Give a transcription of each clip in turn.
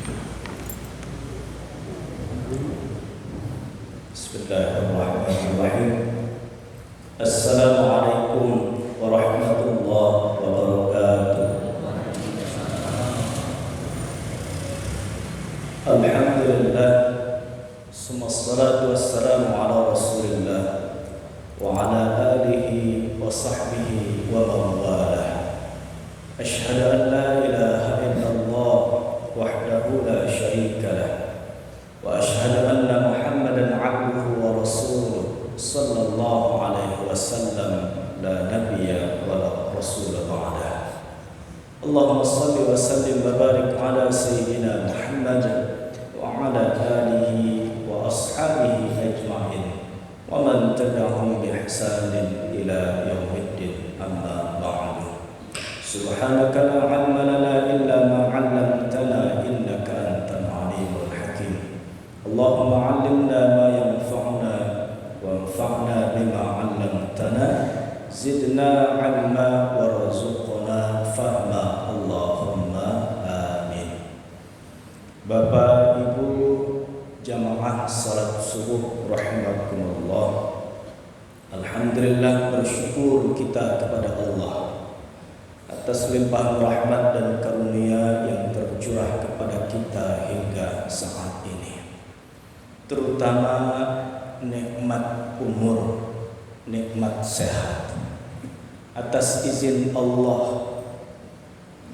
Bismillahirrahmanirrahim. Assalamualaikum warahmatullahi wabarakatuh. Alhamdulillah, summa salatu wassalamu ala Rasulillah wa ala alihi wa sahbihi wa man walah. Asyhadu an la ilaha illallah wahdahu la syarika lah wa asyhadu anna Muhammadan abduhu wa rasuluh sallallahu alaihi wasallam la nabiyya wa la rasula ba'dah. Allahumma salli wa sallim wa barik ala sayyidina Muhammad wa ala alihi wa ashabihi ajma'in wa man tabi'ahum bi ihsanin ila yaumiddin, amma ba'du. Subhanaka la 'ilma lana illa ma 'allamtana innaka antal 'alimul hakim. Allahumma 'allimna ma yanfa'una wanfa'na bima 'allamtana, zidna 'ilma warzuqna fahma, Allahumma amin. Bapak Ibu jamaah salat subuh rahimakumullah, alhamdulillah, bersyukur kita kepada Allah atas limpahan rahmat dan karunia yang tercurah kepada kita hingga saat ini, terutama nikmat umur, nikmat sehat. Atas izin Allah,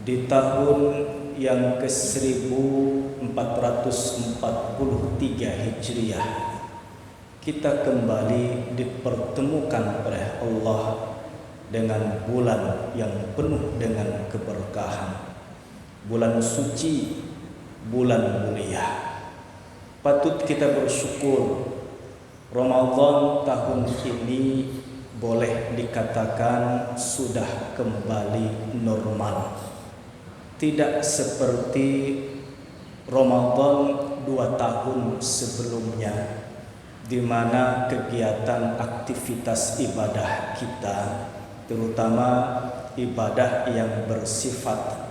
di tahun yang ke-1443 Hijriah, kita kembali dipertemukan oleh Allah dengan bulan yang penuh dengan keberkahan, bulan suci, bulan mulia. Patut kita bersyukur, Ramadan tahun ini boleh dikatakan sudah kembali normal. Tidak seperti Ramadan 2 tahun sebelumnya, di mana kegiatan aktivitas ibadah kita, terutama ibadah yang bersifat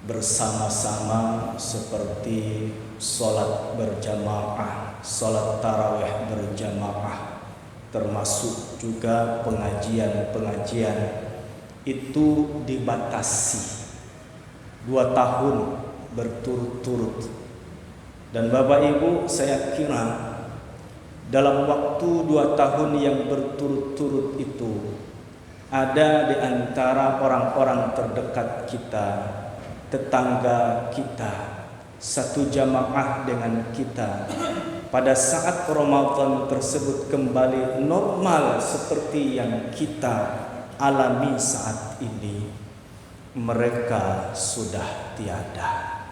bersama-sama seperti sholat berjamaah, sholat tarawih berjamaah, termasuk juga pengajian-pengajian, itu dibatasi 2 tahun berturut-turut. Dan Bapak Ibu, saya kira dalam waktu 2 tahun yang berturut-turut itu, ada di antara orang-orang terdekat kita, tetangga kita, satu jamaah dengan kita, pada saat Ramadan tersebut kembali normal seperti yang kita alami saat ini, mereka sudah tiada.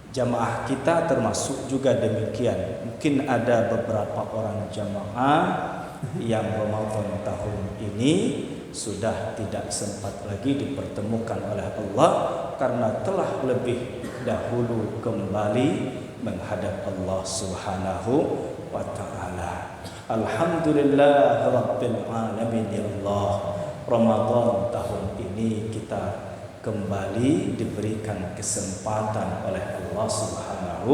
Jamaah kita termasuk juga demikian. Mungkin ada beberapa orang jamaah yang Ramadan tahun ini sudah tidak sempat lagi dipertemukan oleh Allah karena telah lebih dahulu kembali menghadap Allah Subhanahu wa ta'ala. Alhamdulillah rabbil alamin, ya Allah, Ramadan tahun ini kita kembali diberikan kesempatan oleh Allah Subhanahu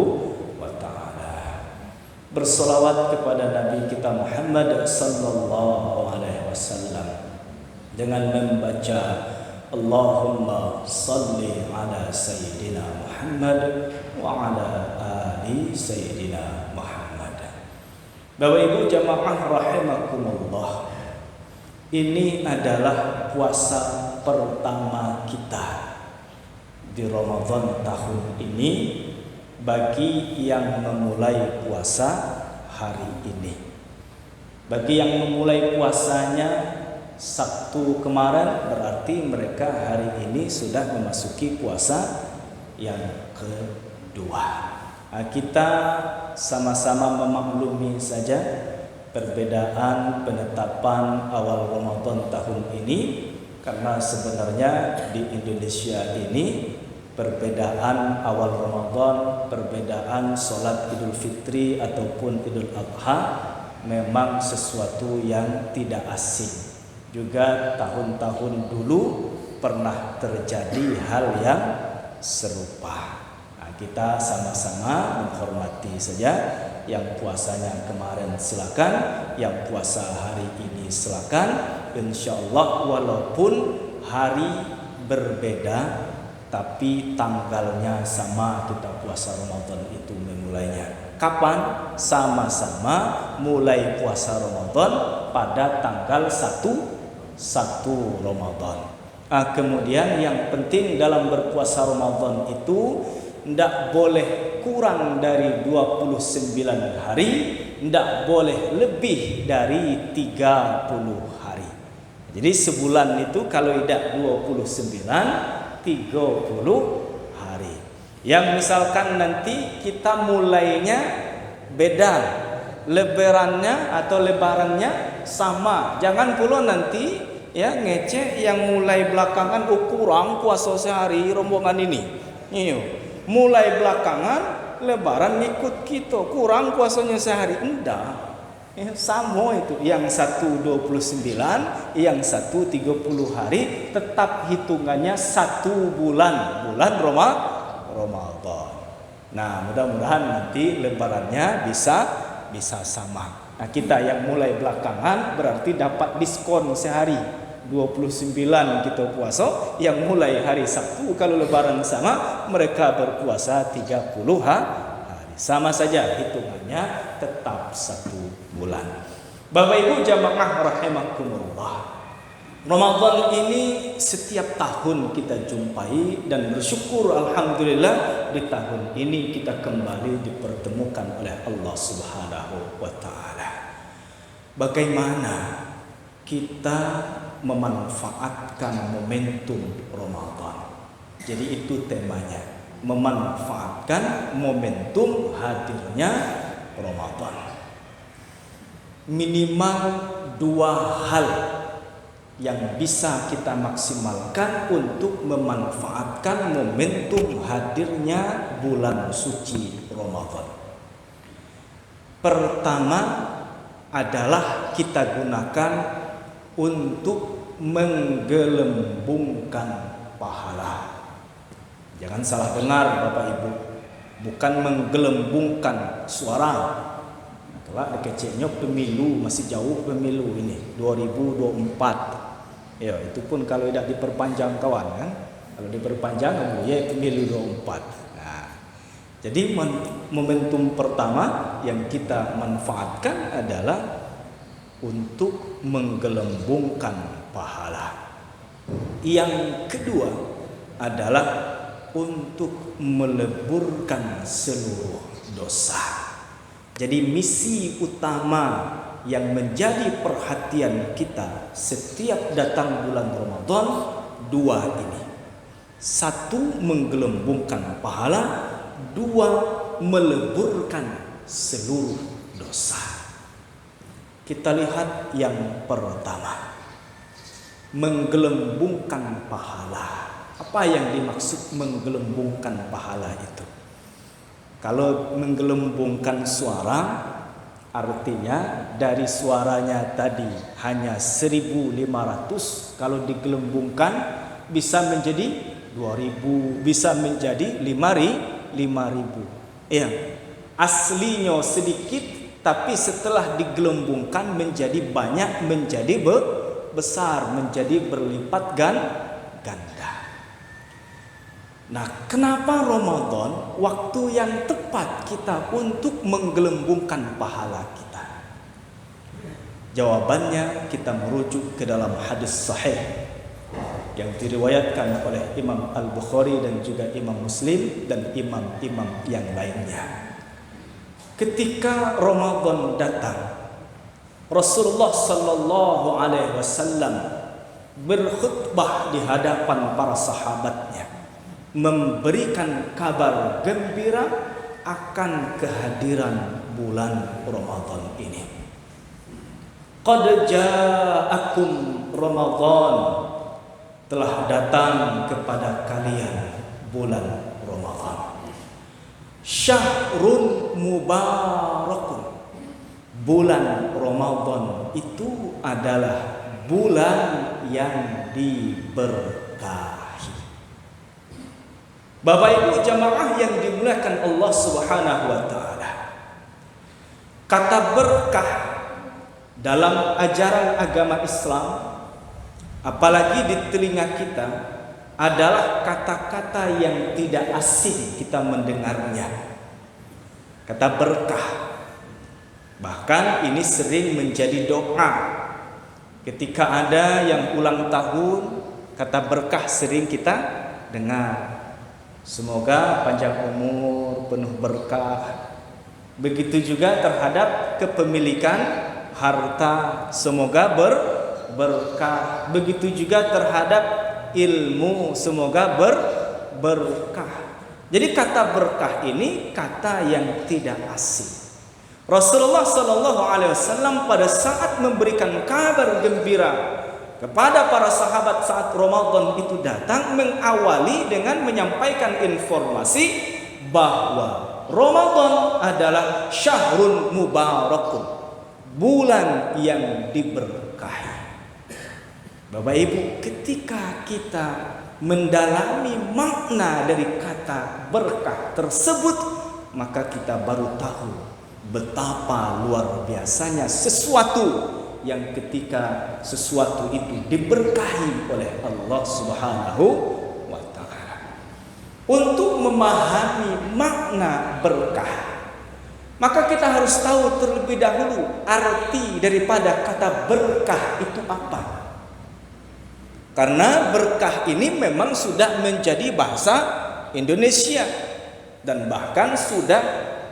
wa ta'ala bersolawat kepada Nabi kita Muhammad sallallahu alaihi wasallam dengan membaca Allahumma salli ala Sayyidina Muhammad wa ala ali Sayyidina Muhammad. Bapak Ibu jamaah rahimakumullah, ini adalah puasa pertama kita di Ramadan tahun ini bagi yang memulai puasa hari ini. Bagi yang memulai puasanya Sabtu kemarin, berarti mereka hari ini sudah memasuki puasa yang kedua. Kita sama-sama memaklumi saja perbedaan penetapan awal Ramadan tahun ini, karena sebenarnya di Indonesia ini perbedaan awal Ramadan, perbedaan sholat Idul Fitri ataupun Idul Adha memang sesuatu yang tidak asing. Juga tahun-tahun dulu pernah terjadi hal yang serupa. Nah, kita sama-sama menghormati saja. Yang puasanya kemarin silakan, yang puasa hari ini silakan. Insyaallah walaupun hari berbeda tapi tanggalnya sama, kita puasa Ramadan itu memulainya. Kapan? Sama-sama mulai puasa Ramadan pada tanggal 1 Ramadan. Kemudian yang penting dalam berpuasa Ramadan itu tidak boleh kurang dari 29 hari, tidak boleh lebih dari 30 hari. Jadi sebulan itu kalau tidak 29, 30 hari. Yang misalkan nanti kita mulainya beda, lebarannya atau lebarannya sama. Jangan pula nanti ya ngecek yang mulai belakangan kurang puasa sehari rombongan ini. Mulai belakangan lebaran ngikut kita, kurang puasanya sehari. Enggak. Sama itu. Yang satu 29, yang satu 30 hari, tetap hitungannya 1 bulan. Bulan Ramadan. Nah, mudah-mudahan nanti lebarannya bisa sama. Nah, kita yang mulai belakangan berarti dapat diskon sehari. 29 kita puasa, yang mulai hari Sabtu kalau lebaran sama, mereka berpuasa 30 hari. Sama saja hitungannya, tetap 1 bulan. Bapak Ibu jamaah rahimakumullah. Ramadan ini setiap tahun kita jumpai dan bersyukur alhamdulillah di tahun ini kita kembali dipertemukan oleh Allah Subhanahu wa taala. Bagaimana kita memanfaatkan momentum Ramadan. Jadi itu temanya, memanfaatkan momentum hadirnya Ramadan. Minimal 2 hal yang bisa kita maksimalkan untuk memanfaatkan momentum hadirnya bulan suci Ramadan. Pertama adalah kita gunakan untuk menggelembungkan pahala. Jangan salah dengar Bapak Ibu, bukan menggelembungkan suara. Kalau kecilnya pemilu, masih jauh pemilu ini 2024. Ya, itu pun kalau tidak diperpanjang kawan kan. Kalau diperpanjang ya pemilu 24. Nah, jadi momentum pertama yang kita manfaatkan adalah untuk menggelembungkan pahala. Yang kedua adalah untuk meleburkan seluruh dosa. Jadi misi utama yang menjadi perhatian kita setiap datang bulan Ramadan 2 ini. 1, menggelembungkan pahala, 2, meleburkan seluruh dosa. Kita lihat yang pertama, menggelembungkan pahala. Apa yang dimaksud menggelembungkan pahala itu? Kalau menggelembungkan suara, artinya dari suaranya tadi hanya 1.500, kalau digelembungkan bisa menjadi 2.000, bisa menjadi 5.000. Ya, aslinya sedikit, tapi setelah digelembungkan menjadi banyak, menjadi besar, menjadi berlipat ganda. Nah, kenapa Ramadan waktu yang tepat kita untuk menggelembungkan pahala kita? Jawabannya kita merujuk ke dalam hadis sahih yang diriwayatkan oleh Imam Al-Bukhari dan juga Imam Muslim dan imam-imam yang lainnya. Ketika Ramadan datang, Rasulullah sallallahu alaihi wasallam berkhutbah di hadapan para sahabatnya, memberikan kabar gembira akan kehadiran bulan Ramadan ini. Qad ja'akum Ramadan, telah datang kepada kalian bulan Ramadan. Syahrun mubarakun, bulan Ramadan itu adalah bulan yang diberkahi. Bapak Ibu jamaah yang dimuliakan Allah Subhanahu wa taala. Kata berkah dalam ajaran agama Islam, apalagi di telinga kita, adalah kata-kata yang tidak asing kita mendengarnya. Kata berkah. Bahkan ini sering menjadi doa. Ketika ada yang ulang tahun, kata berkah sering kita dengar. Semoga panjang umur, penuh berkah. Begitu juga terhadap kepemilikan harta, semoga berkah. Begitu juga terhadap ilmu, semoga berkah. Jadi kata berkah ini kata yang tidak asing. Rasulullah Shallallahu Alaihi Wasallam pada saat memberikan kabar gembira kepada para sahabat saat Ramadan itu datang, mengawali dengan menyampaikan informasi bahwa Ramadan adalah syahrun mubarakun, bulan yang diberkahi. Bapak Ibu, ketika kita mendalami makna dari kata berkah tersebut, maka kita baru tahu betapa luar biasanya sesuatu yang ketika sesuatu itu diberkahi oleh Allah Subhanahu wa taala. Untuk memahami makna berkah, maka kita harus tahu terlebih dahulu arti daripada kata berkah itu apa. Karena berkah ini memang sudah menjadi bahasa Indonesia dan bahkan sudah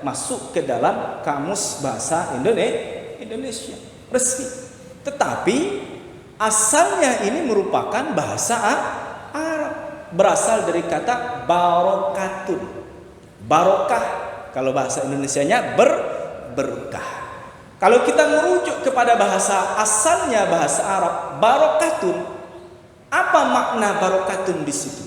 masuk ke dalam kamus bahasa Indonesia resmi. Tetapi asalnya ini merupakan bahasa Arab, berasal dari kata barokatun. Barokah kalau bahasa Indonesianya berkah. Kalau kita merujuk kepada bahasa asalnya bahasa Arab barokatun, apa makna barokatun di situ?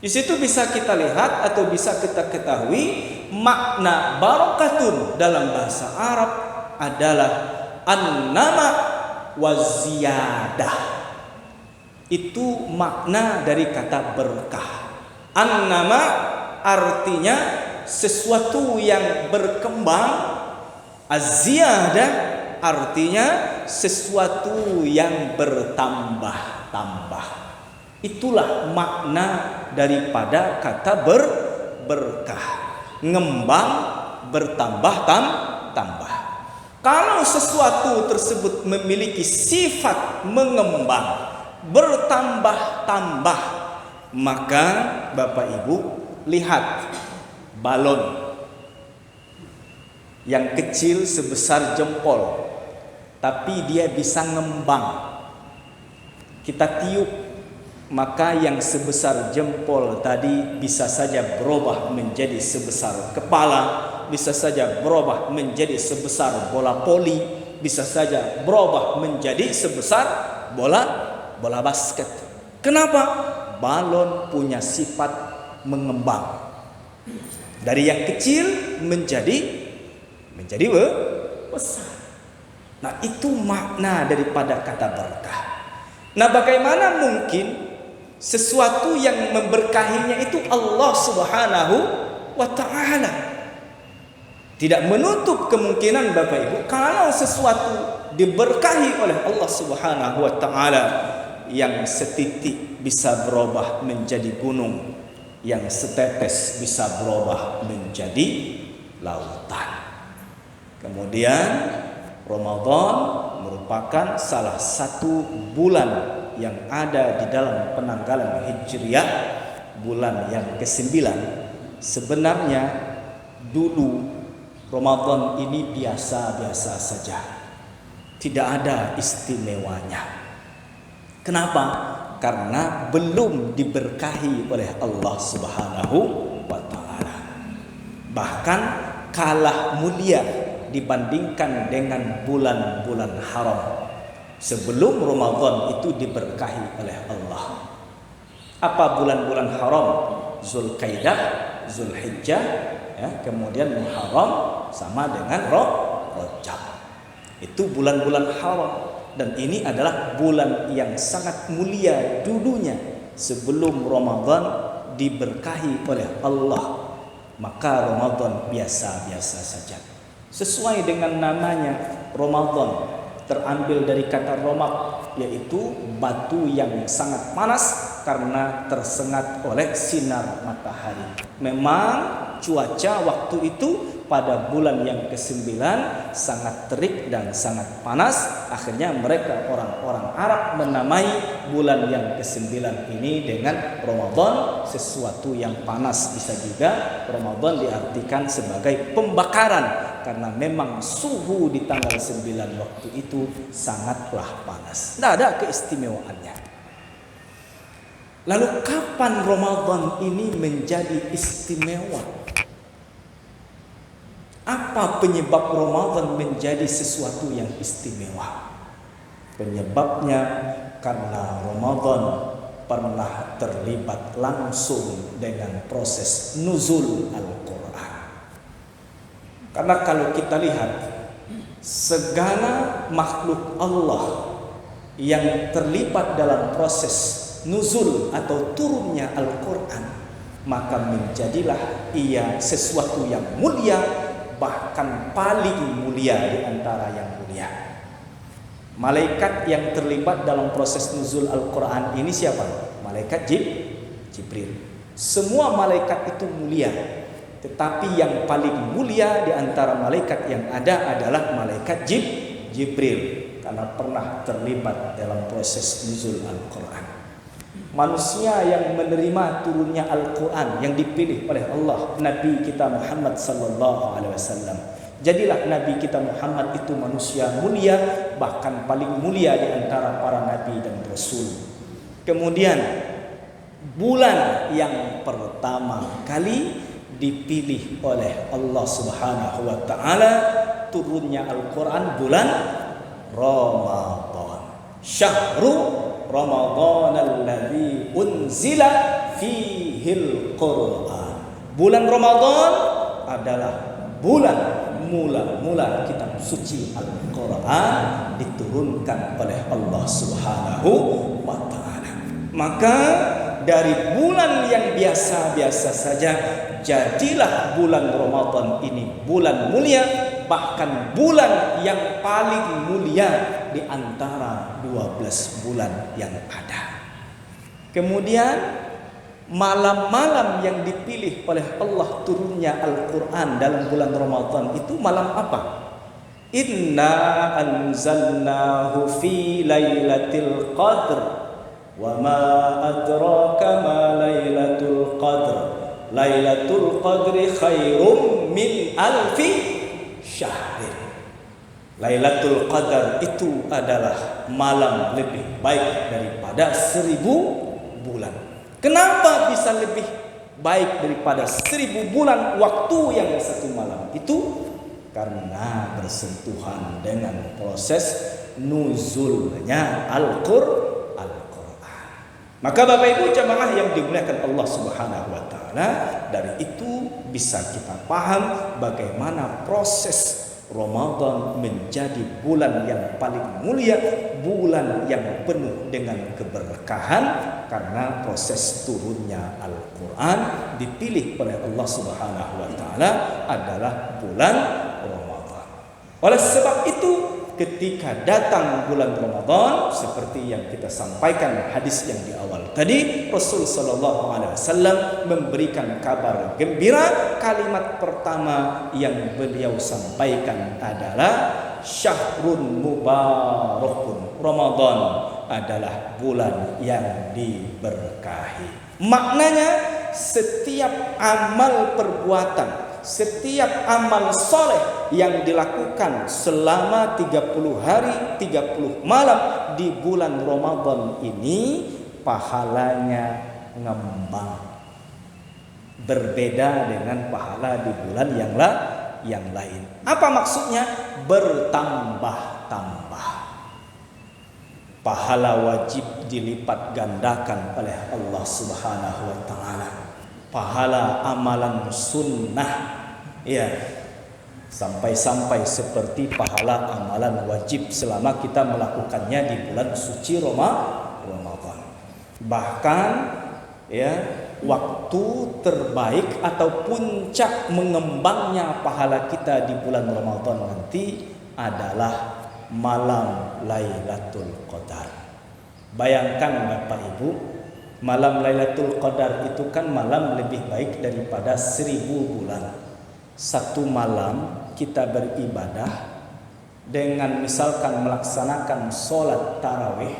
Di situ bisa kita lihat atau bisa kita ketahui makna barokatun dalam bahasa Arab adalah an-nama wa ziyadah. Itu makna dari kata berkah. An-nama artinya sesuatu yang berkembang, az-ziyadah artinya sesuatu yang bertambah-tambah. Itulah makna daripada kata berkah. Ngembang, bertambah-tambah. Kalau sesuatu tersebut memiliki sifat mengembang, bertambah-tambah, maka Bapak Ibu lihat balon yang kecil sebesar jempol, tapi dia bisa ngembang. Kita tiup, maka yang sebesar jempol tadi bisa saja berubah menjadi sebesar kepala, bisa saja berubah menjadi sebesar bola voli, bisa saja berubah menjadi sebesar bola basket. Kenapa? Balon punya sifat mengembang. Dari yang kecil menjadi besar. Nah, itu makna daripada kata berkah. Nah, bagaimana mungkin sesuatu yang memberkahinya itu Allah Subhanahu wa taala? Tidak menutup kemungkinan Bapak Ibu, kalau sesuatu diberkahi oleh Allah Subhanahu wa taala, yang setitik bisa berubah menjadi gunung, yang setetes bisa berubah menjadi lautan. Kemudian Ramadan merupakan salah satu bulan yang ada di dalam penanggalan Hijriah, bulan yang ke-9. Sebenarnya dulu Ramadan ini biasa-biasa saja, tidak ada istimewanya. Kenapa? Karena belum diberkahi oleh Allah Subhanahu wa taala. Bahkan kalah mulia dibandingkan dengan bulan-bulan haram. Sebelum Ramadan itu diberkahi oleh Allah. Apa bulan-bulan haram? Zulkaidah, Zulhijjah, ya, kemudian Muharram sama dengan Rajab. Itu bulan-bulan haram, dan ini adalah bulan yang sangat mulia dulunya sebelum Ramadan diberkahi oleh Allah, maka Ramadan biasa-biasa saja. Sesuai dengan namanya Ramadan, terambil dari kata romak, yaitu batu yang sangat panas karena tersengat oleh sinar matahari. Memang cuaca waktu itu pada bulan yang ke-9 sangat terik dan sangat panas. Akhirnya mereka orang-orang Arab menamai bulan yang ke-9 ini dengan Ramadan, sesuatu yang panas. Bisa juga Ramadan diartikan sebagai pembakaran, karena memang suhu di tanggal 9 waktu itu sangatlah panas. Tidak ada keistimewaannya. Lalu kapan Ramadan ini menjadi istimewa? Apa penyebab Ramadan menjadi sesuatu yang istimewa? Penyebabnya karena Ramadan pernah terlibat langsung dengan proses nuzul Al-Quran. Karena kalau kita lihat, segala makhluk Allah yang terlibat dalam proses nuzul atau turunnya Al-Quran, maka menjadilah ia sesuatu yang mulia, bahkan paling mulia di antara yang mulia. Malaikat yang terlibat dalam proses nuzul Al-Quran ini siapa? Malaikat Jibril. Semua malaikat itu mulia, tetapi yang paling mulia di antara malaikat yang ada adalah malaikat Jibril, karena pernah terlibat dalam proses nuzul Al-Quran. Manusia yang menerima turunnya Al-Quran yang dipilih oleh Allah, Nabi kita Muhammad sallallahu alaihi wasallam. Jadilah Nabi kita Muhammad itu manusia mulia, bahkan paling mulia di antara para nabi dan rasul. Kemudian bulan yang pertama kali dipilih oleh Allah Subhanahu wa taala turunnya Al-Quran, bulan Ramadan. Syahrul Ramadan alladzi unzila fihil Quran. Bulan Ramadan adalah bulan mula-mula kitab suci Al-Quran diturunkan oleh Allah Subhanahu wa taala. Maka dari bulan yang biasa-biasa saja, jadilah bulan Ramadan ini bulan mulia, bahkan bulan yang paling mulia di antara 12 bulan yang ada. Kemudian malam-malam yang dipilih oleh Allah turunnya Al-Quran dalam bulan Ramadan itu malam apa? Inna anzalnahu fi lailatul qadr wa ma adraka ma lailatul qadr. Lailatul qadri khairum min alfi syahrin. Lailatul Qadar itu adalah malam lebih baik daripada 1000 bulan. Kenapa bisa lebih baik daripada 1000 bulan waktu yang satu malam itu? Karena bersentuhan dengan proses nuzulnya Al-Quran. Maka Bapak Ibu jamaah yang dimuliakan Allah Subhanahu wa taala, dari itu bisa kita paham bagaimana proses Ramadan menjadi bulan yang paling mulia, bulan yang penuh dengan keberkahan, karena proses turunnya Al-Quran dipilih oleh Allah Subhanahu wa taala adalah bulan Ramadan. Oleh sebab itu, ketika datang bulan Ramadan, seperti yang kita sampaikan hadis yang di awal tadi, Rasul sallallahu alaihi wasallam memberikan kabar gembira. Kalimat pertama yang beliau sampaikan adalah syahrun mubarakun. Ramadan adalah bulan yang diberkahi. Maknanya setiap amal perbuatan, setiap amal soleh yang dilakukan selama 30 hari 30 malam di bulan Ramadan ini, pahalanya ngembang, berbeda dengan pahala di bulan yang lain. Apa maksudnya? Bertambah-tambah. Pahala wajib dilipat gandakan oleh Allah Subhanahu wa taala. Pahala amalan sunnah, ya, sampai-sampai seperti pahala amalan wajib selama kita melakukannya di bulan suci Ramadan. Bahkan ya, waktu terbaik atau puncak mengembangnya pahala kita di bulan Ramadan nanti adalah malam Lailatul Qadar. Bayangkan Bapak Ibu, malam Lailatul Qadar itu kan malam lebih baik daripada 1000 bulan. Satu malam kita beribadah dengan misalkan melaksanakan sholat tarawih,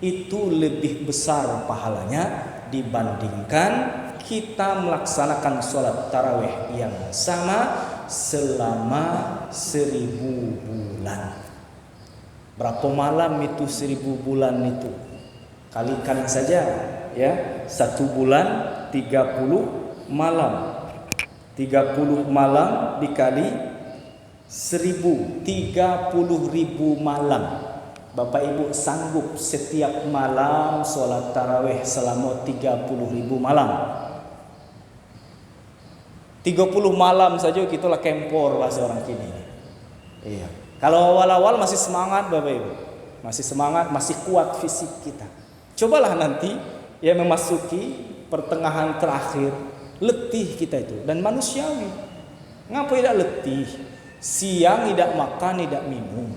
itu lebih besar pahalanya dibandingkan kita melaksanakan sholat tarawih yang sama selama 1000 bulan. Berapa malam itu 1000 bulan itu? Kalikan saja ya, 1 bulan 30 malam. 30 malam dikali 1000, 30.000 malam. Bapak Ibu sanggup setiap malam sholat tarawih selama 30.000 malam? 30 malam saja gitulah kempor bahasa orang kini. Iya. Kalau awal-awal masih semangat Bapak Ibu, masih semangat, masih kuat fisik kita. Cobalah nanti ya memasuki pertengahan terakhir, letih kita itu dan manusiawi. Ngapa tidak letih? Siang tidak makan, tidak minum.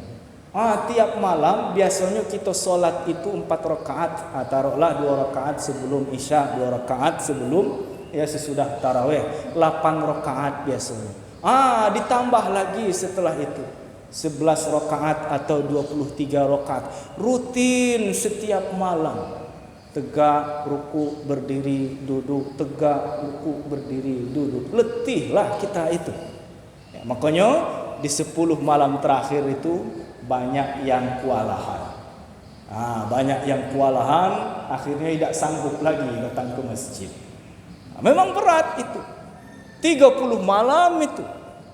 Tiap malam biasanya kita sholat itu 4 rakaat, taruhlah 2 rakaat sebelum isya, 2 rakaat sebelum ya sesudah tarawih, 8 rakaat biasanya. Ditambah lagi setelah itu 11 rakaat atau 23 rakaat rutin setiap malam. Tegak, ruku, berdiri, duduk, tegak, ruku, berdiri, duduk. Letihlah kita itu. Ya, makanya di 10 malam terakhir itu banyak yang kewalahan. Banyak yang kewalahan, akhirnya tidak sanggup lagi datang ke masjid. Memang berat itu. 30 malam itu.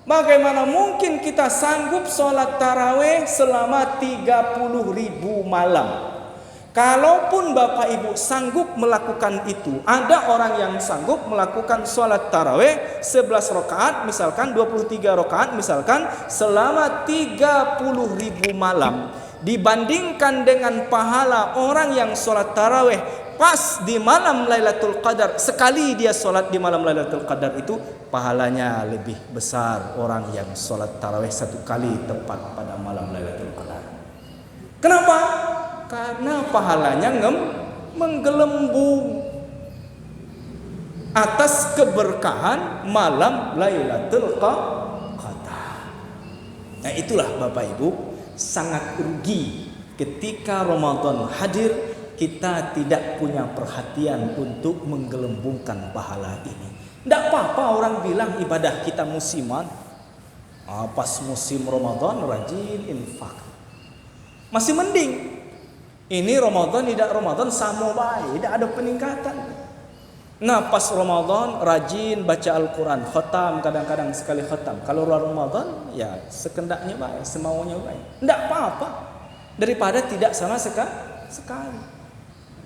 Bagaimana mungkin kita sanggup sholat tarawih selama 30.000 malam? Kalaupun Bapak Ibu sanggup melakukan itu, ada orang yang sanggup melakukan sholat tarawih 11 rakaat, misalkan 23 rakaat, misalkan selama 30.000 malam, dibandingkan dengan pahala orang yang sholat tarawih pas di malam Lailatul Qadar. Sekali dia sholat di malam Lailatul Qadar itu pahalanya lebih besar orang yang sholat tarawih 1 kali tepat pada malam Lailatul Qadar. Kenapa? Karena pahalanya menggelembung atas keberkahan malam Lailatul Qadar. Nah itulah Bapak Ibu, sangat rugi ketika Ramadan hadir kita tidak punya perhatian untuk menggelembungkan pahala ini. Tidak apa-apa orang bilang ibadah kita musiman. Pas musim Ramadan rajin infak, masih mending. Ini Ramadan tidak Ramadan sama baik, tidak ada peningkatan. Nah pas Ramadan rajin baca Al-Quran, khatam, kadang-kadang sekali khatam. Kalau Ramadan ya sekendaknya baik, semaunya baik. Tidak apa-apa daripada tidak sama sekali.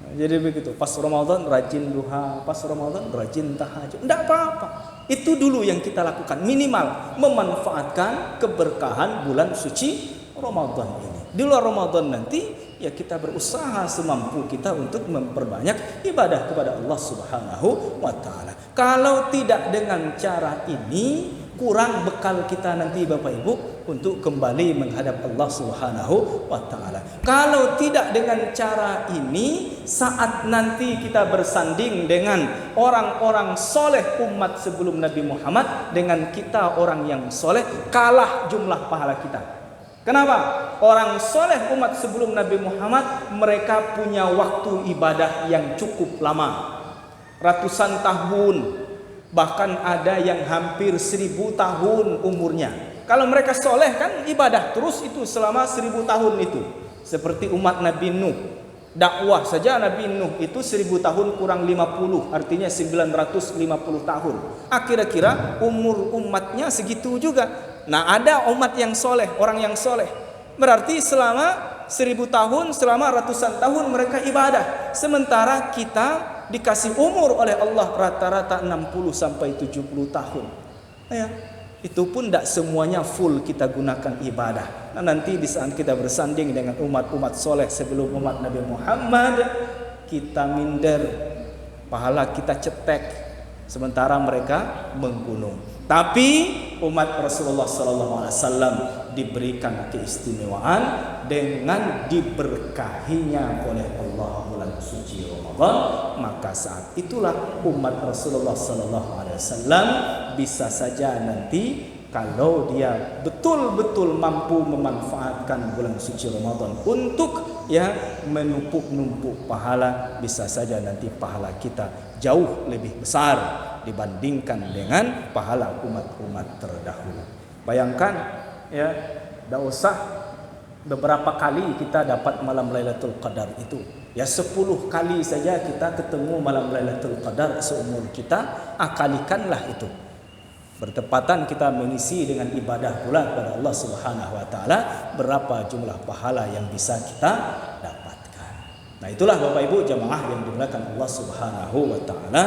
Jadi begitu, pas Ramadan rajin duha, pas Ramadan rajin tahajud. Tidak apa-apa. Itu dulu yang kita lakukan, minimal memanfaatkan keberkahan bulan suci Ramadan ini. Di luar Ramadan nanti ya kita berusaha semampu kita untuk memperbanyak ibadah kepada Allah Subhanahu wa taala. Kalau tidak dengan cara ini, kurang bekal kita nanti Bapak Ibu untuk kembali menghadap Allah Subhanahu wa taala. Kalau tidak dengan cara ini, saat nanti kita bersanding dengan orang-orang soleh umat sebelum Nabi Muhammad, dengan kita orang yang soleh, kalah jumlah pahala kita. Kenapa? Orang soleh umat sebelum Nabi Muhammad, mereka punya waktu ibadah yang cukup lama, ratusan tahun, bahkan ada yang hampir 1000 tahun umurnya. Kalau mereka soleh kan ibadah terus itu selama 1000 tahun itu. Seperti umat Nabi Nuh, dakwah saja Nabi Nuh itu 1000 tahun kurang 50, artinya 950 tahun. Kira-kira umur umatnya segitu juga. Nah ada umat yang soleh, orang yang soleh, berarti selama 1000 tahun, selama ratusan tahun mereka ibadah. Sementara kita dikasih umur oleh Allah rata-rata 60 sampai 70 tahun. Ya, itu pun tidak semuanya full kita gunakan ibadah. Nah nanti di saat kita bersanding dengan umat-umat soleh sebelum umat Nabi Muhammad, kita minder, pahala kita cetek, sementara mereka menggunung. Tapi umat Rasulullah SAW diberikan keistimewaan dengan diberkahinya oleh Allah bulan suci Ramadan. Maka saat itulah umat Rasulullah SAW bisa saja nanti kalau dia betul-betul mampu memanfaatkan bulan suci Ramadan untuk menumpuk-numpuk pahala, bisa saja nanti pahala kita jauh lebih besar dibandingkan dengan pahala umat-umat terdahulu. Bayangkan tidak usah beberapa kali kita dapat malam Lailatul Qadar itu. 10 kali saja kita ketemu malam Lailatul Qadar seumur kita, akalikanlah itu. Bertepatan kita mengisi dengan ibadah pula kepada Allah Subhanahu wa taala, berapa jumlah pahala yang bisa kita dapatkan. Nah, itulah Bapak Ibu jamaah yang dimuliakan Allah Subhanahu wa taala.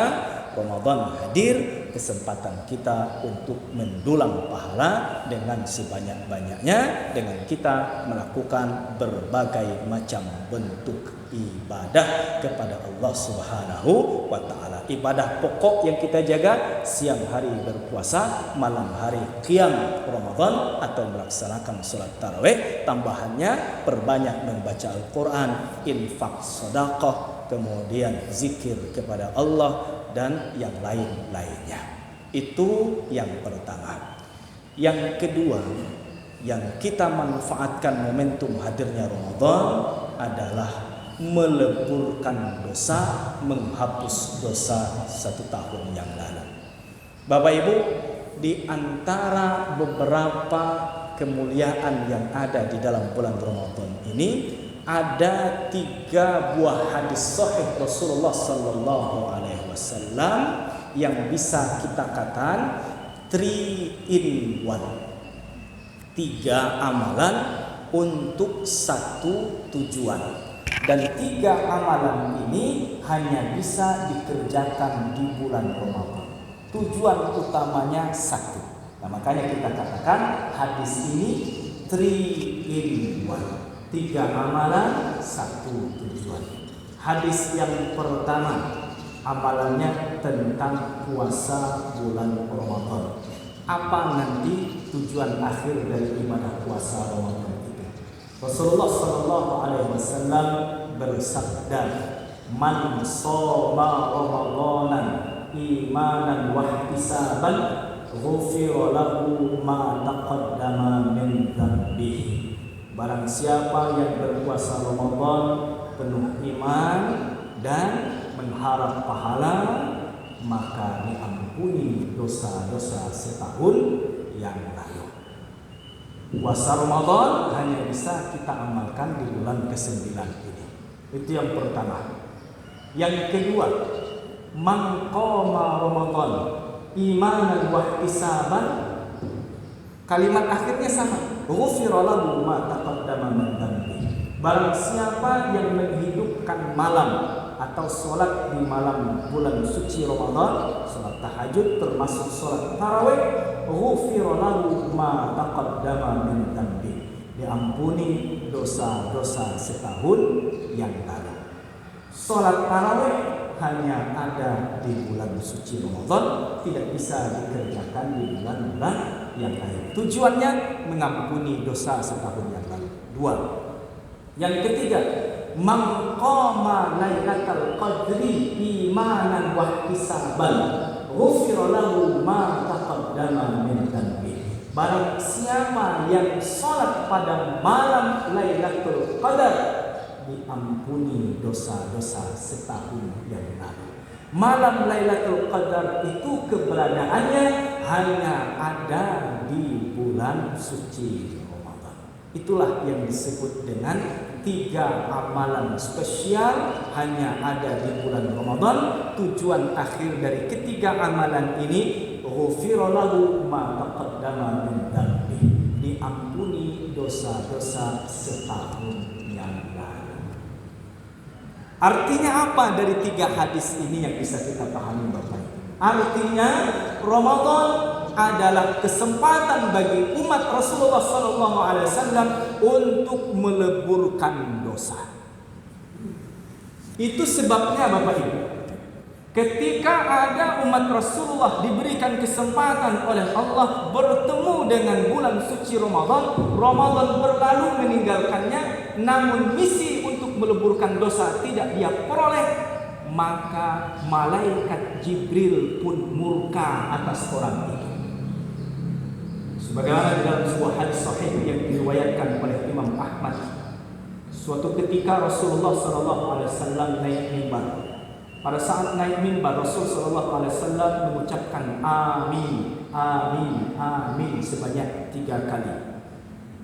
Ramadan hadir, kesempatan kita untuk mendulang pahala dengan sebanyak-banyaknya dengan kita melakukan berbagai macam bentuk ibadah kepada Allah Subhanahu wa taala. Ibadah pokok yang kita jaga, siang hari berpuasa, malam hari qiyam Ramadan atau melaksanakan salat tarawih. Tambahannya perbanyak membaca Al-Qur'an, infak, sedekah, kemudian zikir kepada Allah dan yang lain-lainnya. Itu yang pertama. Yang kedua, yang kita manfaatkan momentum hadirnya Ramadan adalah meleburkan dosa, menghapus dosa 1 tahun yang lalu. Bapak Ibu, di antara beberapa kemuliaan yang ada di dalam bulan Ramadan ini, ada 3 buah hadis sahih Rasulullah sallallahu alaihi wasallam yang bisa kita katakan 3 in 1. 3 amalan untuk 1 tujuan. Dan 3 amalan ini hanya bisa dikerjakan di bulan Ramadan. Tujuan utamanya 1. Nah, makanya kita katakan hadis ini 3 in 1. 3 amalan, 1 tujuan. Hadis yang pertama, amalannya tentang puasa bulan Ramadan. Apa nanti tujuan akhir dari ibadah puasa Ramadan itu? Rasulullah sallallahu alaihi wasallam bersabda, "Man shoma Ramadanan imanan wa ihtisaban, ghufira lahu ma taqaddama min dhanbihi." Barang siapa yang berpuasa Ramadan penuh iman dan mengharap pahala, maka diampuni dosa-dosa setahun yang lalu. Puasa Ramadan hanya bisa kita amalkan di bulan ke-9 ini. Itu yang pertama. Yang kedua, man qama Ramadan imanan wa ihtisaban, kalimat akhirnya sama. Ghufira lahu ma taqaddama min dhanbi. Barang siapa yang menghidupkan malam atau sholat di malam bulan suci Ramadan, sholat tahajud termasuk sholat tarawih, ghufira lahu ma taqaddama min dhanbi. Diampuni dosa-dosa setahun yang lalu. Sholat tarawih hanya ada di bulan suci Ramadan, tidak bisa dikerjakan di bulan-bulan yang lain. Tujuannya mengampuni dosa setahun yang lalu. 2. Yang ketiga, man qama lailatal qadri imanan wa ihtisaban, ghufira lahu ma taqaddama min dhanbi. Barang siapa yang salat pada malam Lailatul Qadar, diampuni dosa-dosa setahun yang lalu. Malam Lailatul Qadar itu keberadaannya hanya ada di bulan suci Ramadan. Itulah yang disebut dengan 3 amalan spesial hanya ada di bulan Ramadan. Tujuan akhir dari ketiga amalan ini, ghufira lahu ma taqaddama min dhanbi, diampuni dosa-dosa setahun yang lalu. Artinya apa dari 3 hadis ini yang bisa kita pahami Bapak? Artinya Ramadan adalah kesempatan bagi umat Rasulullah SAW untuk meleburkan dosa. Itu sebabnya Bapak Ibu, Ketika ada umat Rasulullah diberikan kesempatan oleh Allah bertemu dengan bulan suci Ramadan, Ramadan berlalu meninggalkannya, namun misi untuk meleburkan dosa tidak dia peroleh, maka malaikat Jibril pun murka atas orang itu. Sebagaimana di dalam sebuah hadis sahih yang diriwayatkan oleh Imam Ahmad, suatu ketika Rasulullah SAW naik mimbar. Pada saat naik mimbar, Rasul SAW mengucapkan amin, amin, amin sebanyak 3 kali.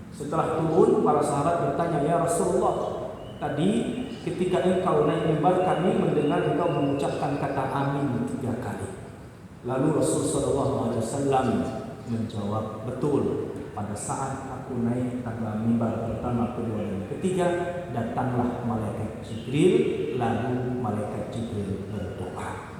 Setelah turun, para sahabat bertanya, ya Rasulullah, tadi ketika engkau naik mimbar kami mendengar engkau mengucapkan kata amin 3 kali. Lalu Rasul SAW menjawab, betul, pada saat aku naik tangga mimbar pertama, kedua, dan ketiga, datanglah malaikat Jibril, lalu malaikat Jibril berdoa.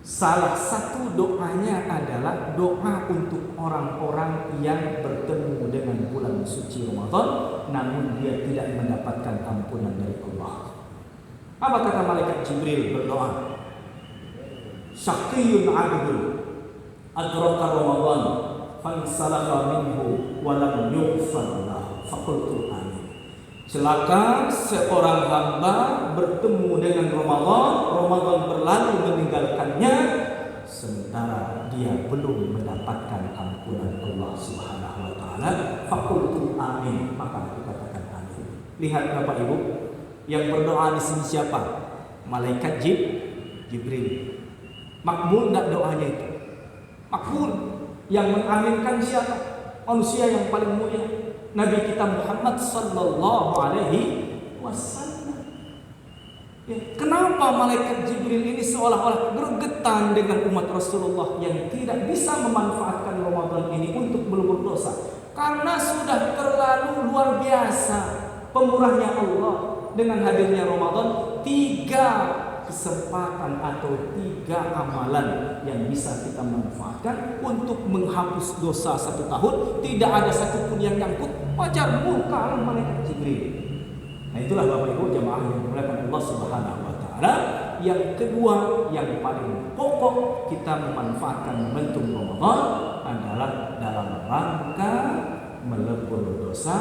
Salah satu doanya adalah doa untuk orang-orang yang bertemu dengan bulan suci Ramadan, namun dia tidak mendapatkan ampunan dari Allah. Apa kata malaikat Jibril berdoa? Syaqiyun abdul adraka Ramadan fansalakha minhu walam yughfar lahu faqultu amin. Celaka seorang hamba bertemu dengan Ramadan berlalu meninggalkannya, sementara dia belum mendapatkan ampunan Allah Subhanahu wa taala. Faqultu amin, maka aku katakan amin. Lihat Bapak Ibu, yang berdoa di sini siapa? Malaikat Jibril. Makbul enggak doanya itu? Makbul. Yang mengaminkan siapa? Manusia yang paling mulia, Nabi kita Muhammad sallallahu alaihi wasallam. Ya, kenapa malaikat Jibril ini seolah-olah bergetan dengan umat Rasulullah yang tidak bisa memanfaatkan Ramadan ini untuk melebur dosa? Karena sudah terlalu luar biasa pemurahnya Allah dengan hadirnya Ramadan. 3 kesempatan atau 3 amalan yang bisa kita manfaatkan untuk menghapus dosa 1 tahun. Tidak ada satupun yang nyangkut, wajar murka malaikat Jibril. Nah, itulah Bapak Ibu jamaah yang dimuliakan Allah Subhanahu wa taala. Yang kedua, yang paling pokok kita memanfaatkan momentum Ramadan adalah dalam rangka melebur dosa,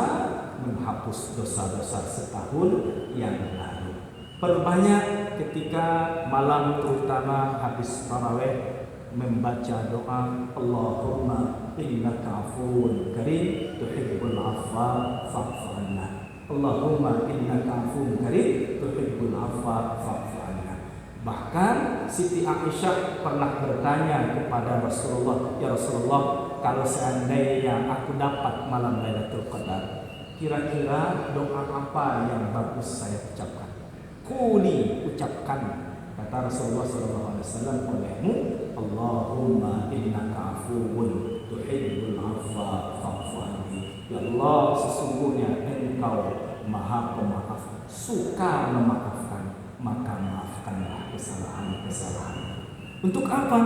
menghapus dosa-dosa setahun yang lalu. Perbanyak ketika malam terutama habis tarawih membaca doa Allahumma innaka afuwun karim tuhibbul afwa fa'fu anna. Allahumma innaka afuwun karim tuhibbul afwa fa'fu anna. Bahkan Siti Aisyah pernah bertanya kepada Rasulullah, ya Rasulullah, kalau seandainya aku dapat malam Lailatul Qadar, kira-kira doa apa yang bagus saya ucapkan? Kuli, ucapkan, kata Rasulullah SAW, olehmu, Allahumma innaka afuwun tuhibbul afwa fa'fu anni. Ya Allah, sesungguhnya Engkau Maha Pemaaf, suka memaafkan, maka maafkanlah kesalahan-kesalahan. Untuk apa?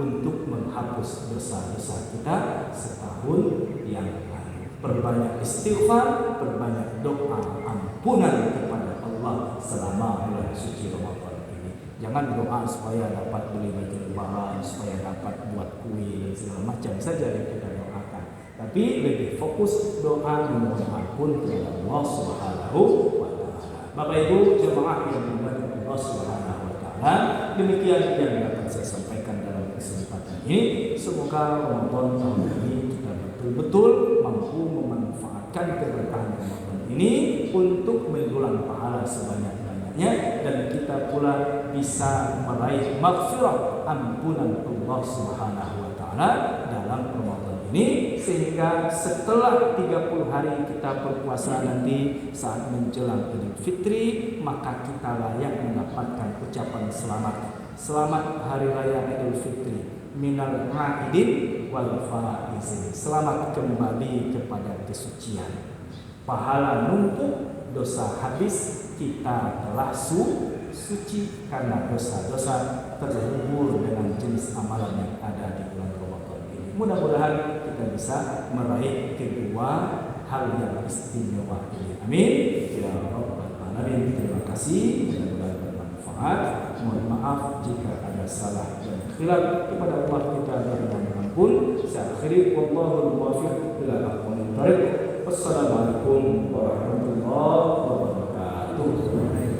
Untuk menghapus dosa-dosa kita setahun yang lalu. Perbanyak istighfar, perbanyak doa ampunan kepada Allah selama bulan suci Ramadan ini. Jangan doa supaya dapat beli baju lebaran, supaya dapat buat kue dan segala macam saja yang kita doakan. Tapi lebih fokus doa memohon ampun kepada Allah Subhanahu wa taala. Bapak Ibu jemaah yang dimuliakan Allah Subhanahu wa taala, demikian yang dapat saya sampaikan dalam kesempatan ini. Semoga Ramadan tahun ini kita betul-betul mampu memanfaatkan keberkahan Ramadan ini untuk mendulang pahala sebanyak-banyaknya, dan kita pula bisa meraih maghfirah ampunan Allah Subhanahu wa taala dalam Ramadan ini, sehingga setelah 30 hari kita berpuasa nanti saat menjelang Idul Fitri, maka kita layak mendapatkan ucapan selamat hari raya Idul Fitri, minal aidin wal faizin, selamat kembali kepada kesucian. Pahala numpuk, dosa habis, kita telah suci karena dosa-dosa terhubung dengan jenis amalan yang ada di bulan Ramadan ini. Mudah-mudahan kita bisa meraih kedua hal yang istimewa ini. Amin. Ya Rabbal Alamin. Terima kasih. Mudah-mudahan bermanfaat. Mohon maaf jika ada salah dan khilaf. Kepada Allah kita bermohon ampun. Saya akhiri, wallahul muwaffiq ila aqwamit thoriq. Wassalamualaikum warahmatullahi wabarakatuh.